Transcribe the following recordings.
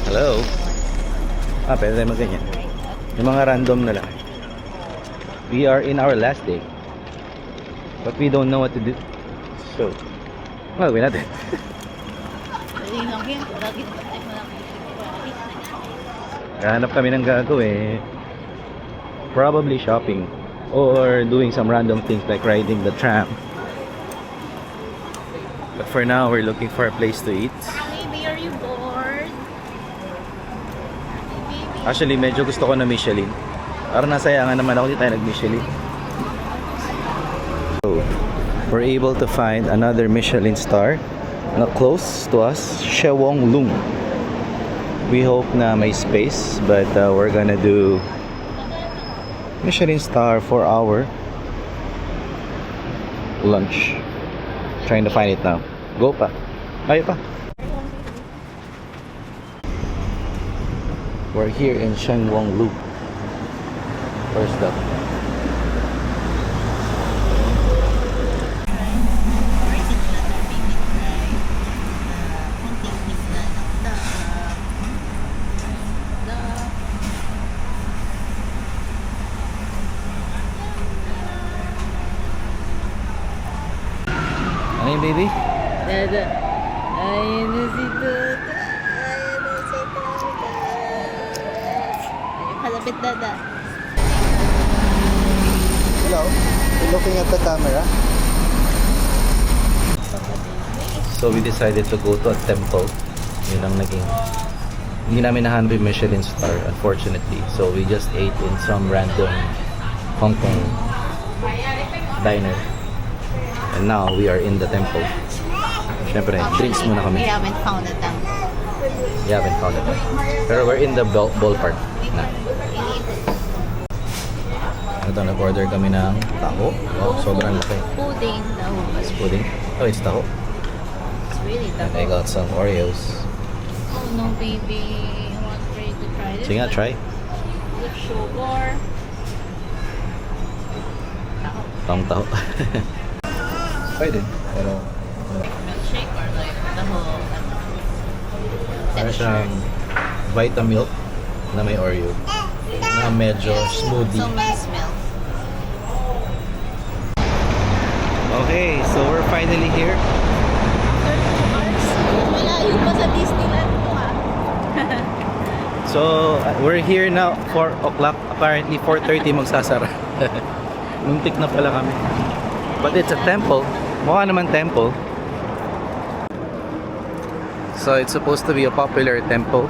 Hello. Pwede tayo mag-ganyan. Yung mga random na lang. We are in our last day. But we don't know what to do. So, gawin natin. Hanap kami ng gagawin. Probably shopping. Or doing some random things like riding the tram. But for now, we're looking for a place to eat. Maybe are you bored? Actually, medyo gusto ko na Michelin. Parang nasayangan naman ako, di tayo nag-Michelin. So, we're able to find another Michelin star na close to us, Shewong Lung. We hope na may space, but we're gonna do Michelin star for our lunch. Trying to find it now. Go pa. Ayaw pa. We're here in Shewong Lung. First up. Ano yung baby? Dada. Ayun na si Dada. Ayun na si Dada. Ayun, kalapit Dada. Hello. You're looking at the camera. So we decided to go to a temple. Yun ang naging hindi namin nahanap yung Michelin star, unfortunately. So we just ate in some random Hong Kong diner. And now we are in the temple. Syempre, drinks muna kami. We haven't found a temple. We haven't found it. Pero we're in the ballpark na. Ito, nag-order kami ng taho. Wow, sobrang laki. Pudding daw. It's pudding. Oh, it's taho. It's really And I taho. got some Oreos. Oh no, baby. I want for you to try this. Sige nga, try. With sugar. Taho. Tong taho. Pwede. Pero, Milkshake or like taho. para siyang Vitamilk na may Oreo. Na medyo smoothie. Someone's milk. Okay, so we're finally here. Malayo pa sa Disneyland to ah. So, we're here now, 4 o'clock. Apparently, 4:30 magsasara. Muntik na pala kami. But it's a temple. Mukha naman temple. So, it's supposed to be a popular temple.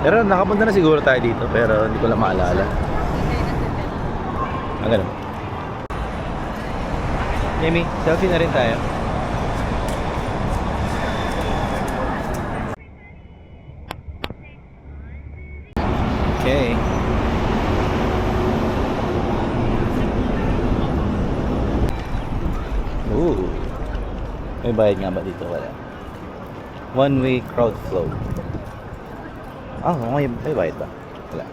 Pero nakapunta na siguro tayo dito, pero hindi ko lang maalala. Ganun. Amy, selfie na rin tayo. Okay. Ooh. May bayad nga ba dito? Wala. One-way crowd flow. May bayad ba? Wala.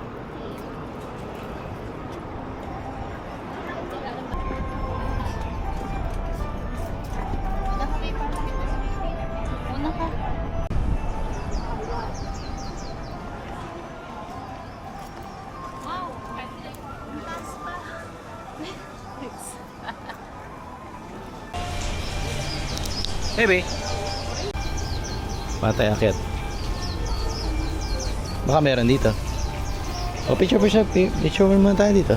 Una ka. Wow. Ang taas pa. Maybe. Patay akit. Baka meron dito. O, picture muna tayo dito.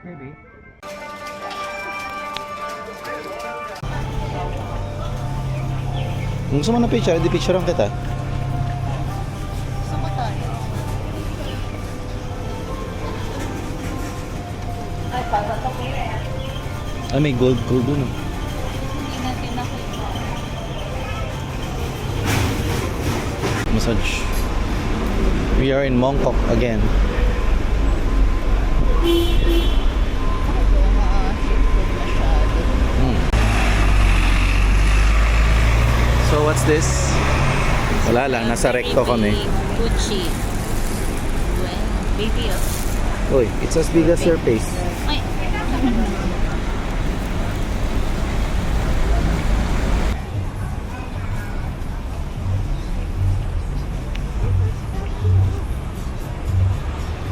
Maybe. Kung gusto mo na picture, di picturean kita. Ah, may gold dun. Oh. Hindi natin nakita. Massage. We are in Mongkok again. Ito mga seafood masyado. So what's this? Wala lang, nasa recto kami. Gucci. Well, baby oh. Uy, it's as big as your face. Ay.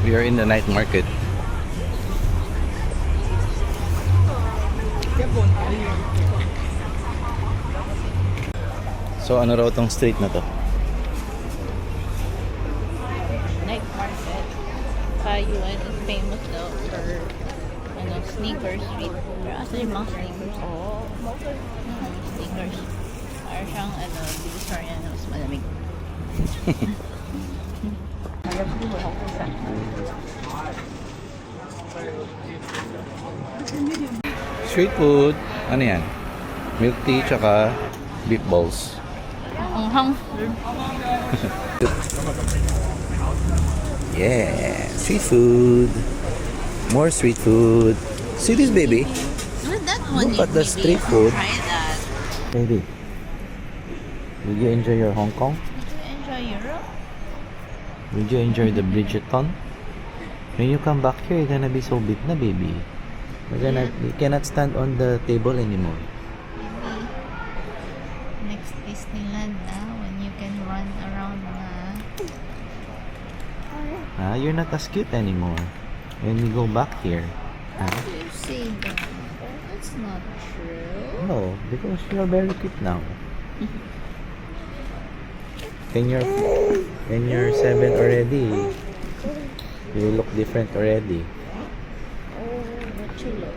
We are in the night market. So ano raw tong street na to? Night market. Taiwan is famous daw for sneaker street. Pero asa yung mga sneakers? Sneakers. Para siyang bigger yan na mas malamig. Street food. Ano yan? Milk tea tsaka beef balls. Ang hamster. Yeah, street food. More street food. See this baby? That one Look at the maybe. street food. Try that. Baby. Did you enjoy your Hong Kong? Enjoy Europe. Did you enjoy the Bridgerton? When you come back here, you're gonna be so big na, baby. You cannot stand on the table anymore. Maybe next Disneyland na when you can run around na. You're not as cute anymore when we go back here. You say that. That's not true. No, because you're very cute now. When you're 7 already, you look different already. What you look?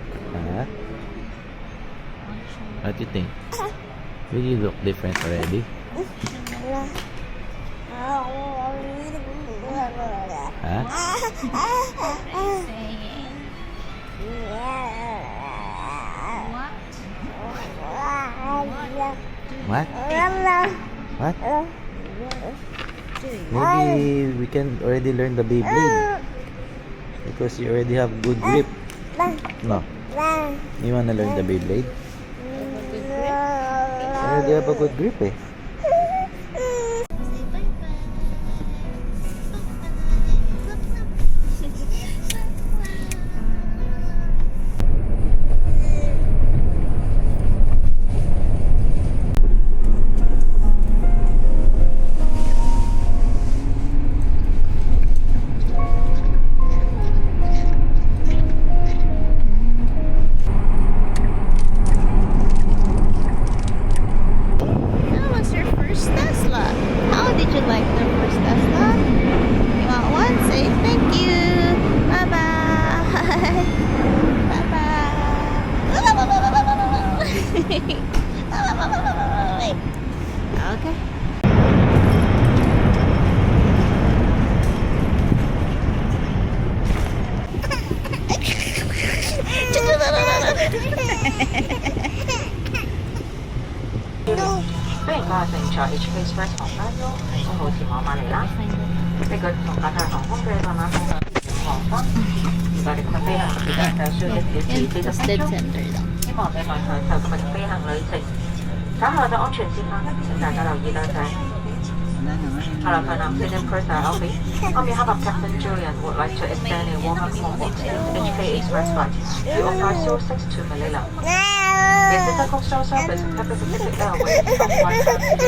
What do you think? Will you look different already? Saying. What? What? Maybe we can already learn the Beyblade because you already have good grip. No. You wanna learn the Beyblade? You already have a good grip eh. That was your first Tesla. How did you like the first Tesla? You want one? Say thank you. Bye bye. Bye bye. Okay. No. 歡迎各位乘坐 HK Express 航班中，中路前往馬尼拉。呢個同亞太航空嘅傍晚航班，而家你今日飛行時間就需要1小時40 Dead 分鐘。 center lang. 希望你們享受今日嘅飛行旅程。稍後就安全先啦，請大家留意多謝。Hello, I'm Senior Purser Alfie. On behalf of Captain Julian, would like to extend a warm welcome to HK Express flight to 0506 to Manila. This is a coastal service of Cathay Pacific Airways from 1